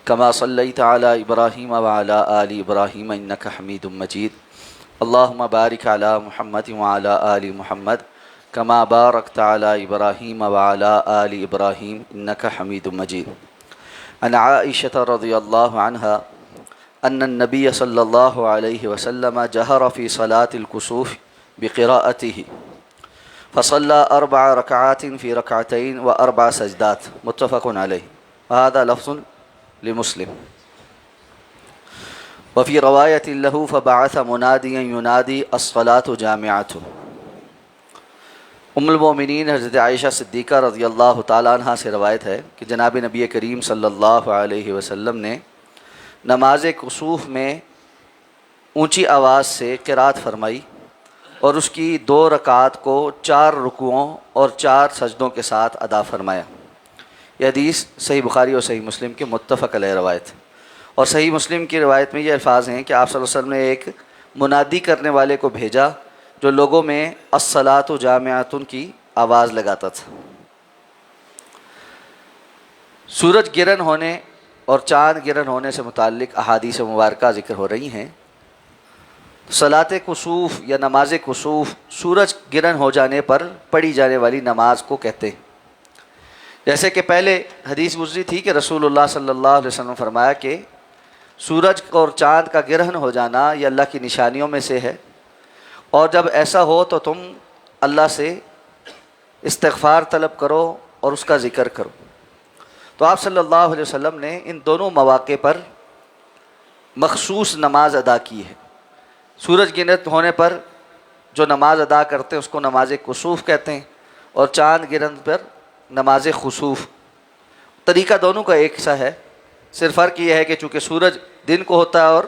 كما صليت على إبراهيم وعلى آل إبراهيم إنك حميد مجيد اللهم بارك على محمد وعلى آل محمد كما باركت على إبراهيم وعلى آل إبراهيم إنك حميد مجيد. عن عائشة رضي الله عنها أن النبي صلى الله عليه وسلم جهر في صلاة الكسوف بقراءته فصلى 4 ركعات في ركعتين و4 سجدات متفق عليه. هذا لفظ لمسلم. وفي رواية له فبعث مناديا ينادي الصلاة جامعة. ام المومنین حضرت عائشہ صدیقہ رضی اللہ تعالیٰ عنہ سے روایت ہے کہ جناب نبی کریم صلی اللہ علیہ وسلم نے نماز کسوف میں اونچی آواز سے قرات فرمائی اور اس کی 2 رکعات کو 4 رکوعوں اور 4 سجدوں کے ساتھ ادا فرمایا. یہ حدیث صحیح بخاری اور صحیح مسلم کے متفق علیہ روایت. اور صحیح مسلم کی روایت میں یہ الفاظ ہیں کہ آپ صلی اللہ علیہ وسلم نے ایک منادی کرنے والے کو بھیجا جو لوگوں میں الصلاۃ جامعۃ کی آواز لگاتا تھا. سورج گرہن ہونے اور چاند گرہن ہونے سے متعلق احادیث مبارکہ ذکر ہو رہی ہیں. صلاۃ کسوف یا نماز کسوف سورج گرہن ہو جانے پر پڑھی جانے والی نماز کو کہتے ہیں. جیسے کہ پہلے حدیث گزری تھی کہ رسول اللہ صلی اللہ علیہ وسلم فرمایا کہ سورج اور چاند کا گرہن ہو جانا یہ اللہ کی نشانیوں میں سے ہے، اور جب ایسا ہو تو تم اللہ سے استغفار طلب کرو اور اس کا ذکر کرو. تو آپ صلی اللہ علیہ وسلم نے ان دونوں مواقع پر مخصوص نماز ادا کی ہے. سورج گرہن ہونے پر جو نماز ادا کرتے ہیں اس کو نماز کسوف کہتے ہیں، اور چاند گرہن پر نماز خسوف. طریقہ دونوں کا ایک سا ہے، صرف فرق یہ ہے کہ چونکہ سورج دن کو ہوتا ہے اور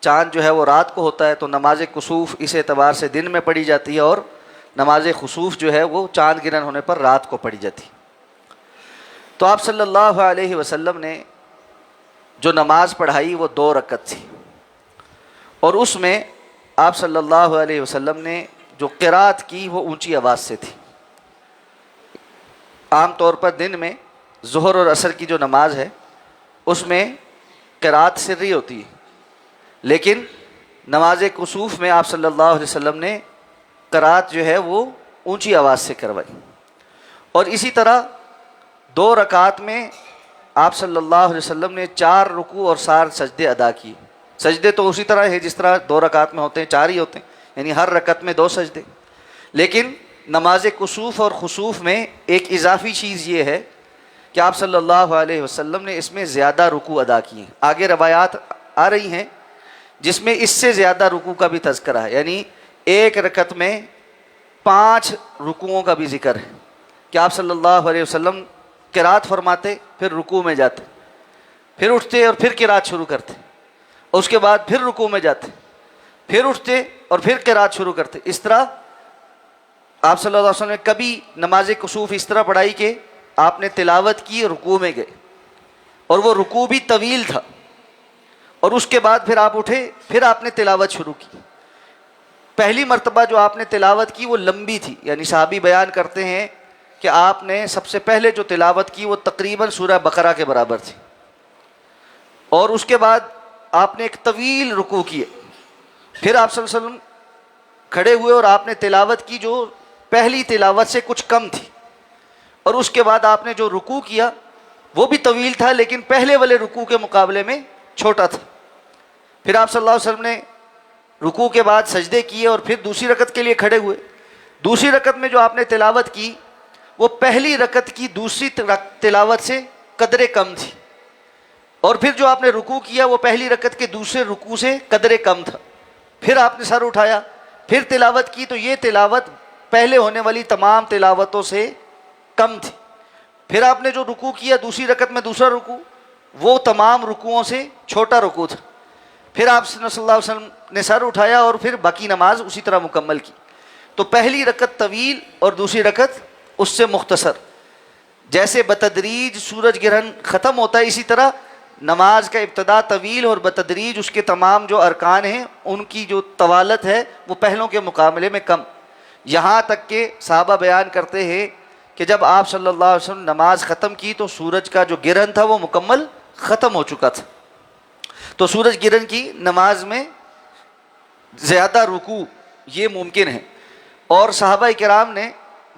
چاند جو ہے وہ رات کو ہوتا ہے، تو نماز کسوف اس اعتبار سے دن میں پڑھی جاتی ہے اور نماز خسوف جو ہے وہ چاند گرہن ہونے پر رات کو پڑھی جاتی ہے. تو آپ صلی اللہ علیہ وسلم نے جو نماز پڑھائی وہ 2 رکعت تھی، اور اس میں آپ صلی اللہ علیہ وسلم نے جو قرات کی وہ اونچی آواز سے تھی. عام طور پر دن میں ظہر اور عصر کی جو نماز ہے اس میں قرات سری ہوتی ہے، لیکن نماز کسوف میں آپ صلی اللہ علیہ وسلم نے قرات جو ہے وہ اونچی آواز سے کروائی. اور اسی طرح 2 رکعات میں آپ صلی اللہ علیہ وسلم نے 4 رکوع اور 4 سجدے ادا کیے. سجدے تو اسی طرح ہے جس طرح 2 رکعات میں ہوتے ہیں، 4 ہی ہوتے ہیں، یعنی ہر رکعت میں 2 سجدے. لیکن نماز کسوف اور خسوف میں ایک اضافی چیز یہ ہے کہ آپ صلی اللہ علیہ وسلم نے اس میں زیادہ رکوع ادا کیے. آگے روایات آ رہی ہیں جس میں اس سے زیادہ رکوع کا بھی تذکرہ ہے، یعنی ایک رکعت میں 5 رکوعوں کا بھی ذکر ہے کہ آپ صلی اللہ علیہ وسلم قرات فرماتے، پھر رکوع میں جاتے، پھر اٹھتے اور پھر قرات شروع کرتے، اور اس کے بعد پھر رکوع میں جاتے، پھر اٹھتے اور پھر قرات شروع کرتے. اس طرح آپ صلی اللہ علیہ وسلم نے کبھی نماز کسوف اس طرح پڑھائی کہ آپ نے تلاوت کی، رکوع میں گئے، اور وہ رکوع بھی طویل تھا، اور اس کے بعد پھر آپ اٹھے، پھر آپ نے تلاوت شروع کی. پہلی مرتبہ جو آپ نے تلاوت کی وہ لمبی تھی، یعنی صحابی بیان کرتے ہیں کہ آپ نے سب سے پہلے جو تلاوت کی وہ تقریباً سورہ بقرہ کے برابر تھی، اور اس کے بعد آپ نے ایک طویل رکوع کیے. پھر آپ صلی اللہ علیہ وسلم کھڑے ہوئے اور آپ نے تلاوت کی جو پہلی تلاوت سے کچھ کم تھی، اور اس کے بعد آپ نے جو رکوع کیا وہ بھی طویل تھا لیکن پہلے والے رکوع کے مقابلے میں چھوٹا تھا. پھر آپ صلی اللہ علیہ وسلم نے رکوع کے بعد سجدے کیے اور پھر دوسری رکعت کے لیے کھڑے ہوئے. دوسری رکعت میں جو آپ نے تلاوت کی وہ پہلی رکعت کی دوسری تلاوت سے قدرے کم تھی، اور پھر جو آپ نے رکوع کیا وہ پہلی رکعت کے دوسرے رکوع سے قدرے کم تھا. پھر آپ نے سر اٹھایا، پھر تلاوت کی، تو یہ تلاوت پہلے ہونے والی تمام تلاوتوں سے کم تھی. پھر آپ نے جو رکوع کیا دوسری رکعت میں دوسرا رکوع، وہ تمام رکوعوں سے چھوٹا رکوع تھا. پھر آپ صلی اللہ علیہ وسلم نے سر اٹھایا اور پھر باقی نماز اسی طرح مکمل کی. تو پہلی رکعت طویل اور دوسری رکعت اس سے مختصر. جیسے بتدریج سورج گرہن ختم ہوتا ہے، اسی طرح نماز کا ابتدا طویل اور بتدریج اس کے تمام جو ارکان ہیں ان کی جو طوالت ہے وہ پہلوں کے مقابلے میں کم. یہاں تک کہ صحابہ بیان کرتے ہیں کہ جب آپ صلی اللہ علیہ وسلم نماز ختم کی تو سورج کا جو گرہن تھا وہ مکمل ختم ہو چکا تھا. تو سورج گرہن کی نماز میں زیادہ رکوع یہ ممکن ہے. اور صحابہ کرام نے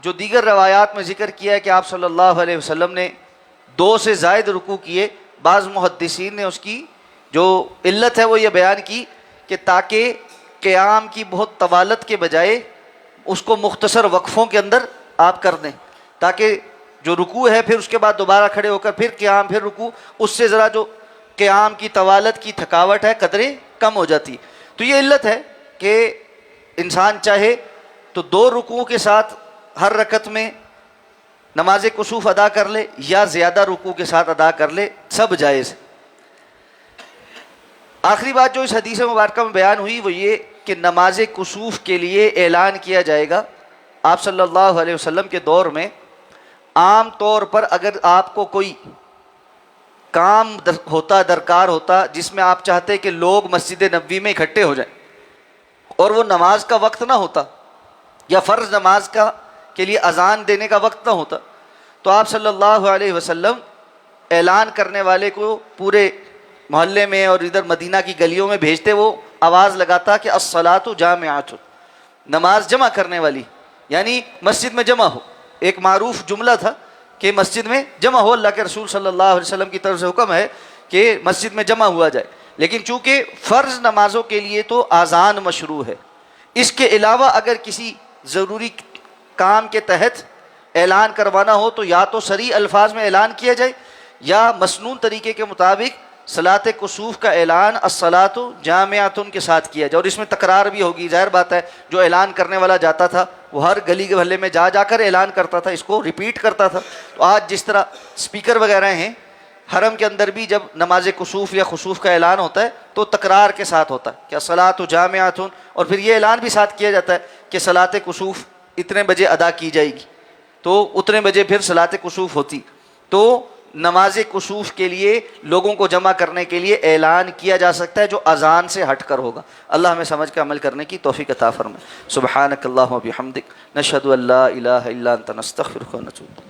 جو دیگر روایات میں ذکر کیا ہے کہ آپ صلی اللہ علیہ وسلم نے 2 سے زائد رکوع کیے، بعض محدثین نے اس کی جو علت ہے وہ یہ بیان کی کہ تاکہ قیام کی بہت طوالت کے بجائے اس کو مختصر وقفوں کے اندر آپ کر دیں، تاکہ جو رکوع ہے پھر اس کے بعد دوبارہ کھڑے ہو کر پھر قیام پھر رکوع، اس سے ذرا جو قیام کی طوالت کی تھکاوٹ ہے قدرے کم ہو جاتی. تو یہ علت ہے کہ انسان چاہے تو 2 رکوعوں کے ساتھ ہر رکعت میں نماز کسوف ادا کر لے یا زیادہ رکوع کے ساتھ ادا کر لے، سب جائز ہے. آخری بات جو اس حدیث مبارکہ میں بیان ہوئی وہ یہ کہ نماز کسوف کے لیے اعلان کیا جائے گا. آپ صلی اللہ علیہ وسلم کے دور میں عام طور پر اگر آپ کو کوئی کام ہوتا درکار ہوتا جس میں آپ چاہتے کہ لوگ مسجد نبوی میں اکٹھے ہو جائیں اور وہ نماز کا وقت نہ ہوتا یا فرض نماز کے لیے اذان دینے کا وقت نہ ہوتا، تو آپ صلی اللہ علیہ وسلم اعلان کرنے والے کو پورے محلے میں اور ادھر مدینہ کی گلیوں میں بھیجتے، وہ آواز لگاتا کہ الصلاۃ جامعۃ، نماز جمع کرنے والی، یعنی مسجد میں جمع ہو. ایک معروف جملہ تھا کہ مسجد میں جمع ہو، اللہ کے رسول صلی اللہ علیہ وسلم کی طرف سے حکم ہے کہ مسجد میں جمع ہوا جائے. لیکن چونکہ فرض نمازوں کے لیے تو اذان مشروع ہے، اس کے علاوہ اگر کسی ضروری کام کے تحت اعلان کروانا ہو تو یا تو صریح الفاظ میں اعلان کیا جائے یا مسنون طریقے کے مطابق صلاۃ کسوف کا اعلان الصلاۃ جامعۃ کے ساتھ کیا جائے. اور اس میں تکرار بھی ہوگی، ظاہر بات ہے جو اعلان کرنے والا جاتا تھا وہ ہر گلی کے محلے میں جا جا کر اعلان کرتا تھا، اس کو ریپیٹ کرتا تھا. تو آج جس طرح اسپیکر وغیرہ ہیں حرم کے اندر بھی جب نماز کسوف یا خسوف کا اعلان ہوتا ہے تو تکرار کے ساتھ ہوتا ہے کہ الصلاۃ جامعۃ، اور پھر یہ اعلان بھی ساتھ کیا جاتا ہے کہ صلاۃ کسوف اتنے بجے ادا کی جائے گی، تو اتنے بجے پھر صلاۃ کسوف ہوتی. تو نماز کسوف کے لیے لوگوں کو جمع کرنے کے لیے اعلان کیا جا سکتا ہے جو اذان سے ہٹ کر ہوگا. اللہ ہمیں سمجھ کے عمل کرنے کی توفیق عطا فرمائے. سبحانک اللہم و بحمدک، نشہد ان لا الہ الا انت، نستغفرک و نتوب.